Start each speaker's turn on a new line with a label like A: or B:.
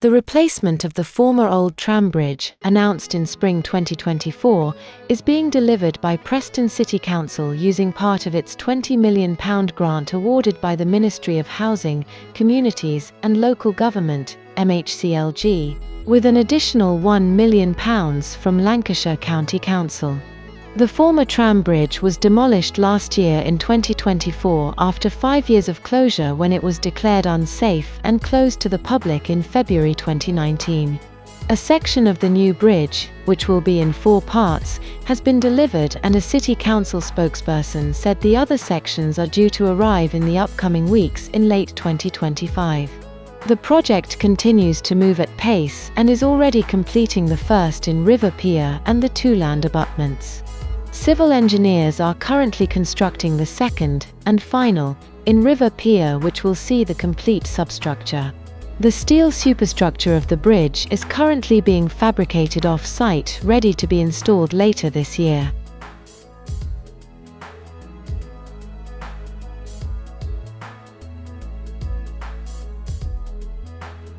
A: The replacement of the former old Tram Bridge, announced in spring 2024, is being delivered by Preston City Council using part of its £20 million grant awarded by the Ministry of Housing, Communities and Local Government, MHCLG, with an additional £1 million from Lancashire County Council. The former Tram Bridge was demolished last year in 2024 after 5 years of closure when it was declared unsafe and closed to the public in February 2019. A section of the new bridge, which will be in 4 parts, has been delivered, and a City Council spokesperson said the other sections are due to arrive in the upcoming weeks in late 2025. The project continues to move at pace and is already completing the first in River Pier and the 2 land abutments. Civil engineers are currently constructing the second, and final, in River Pier, which will see the complete substructure. The steel superstructure of the bridge is currently being fabricated off-site, ready to be installed later this year.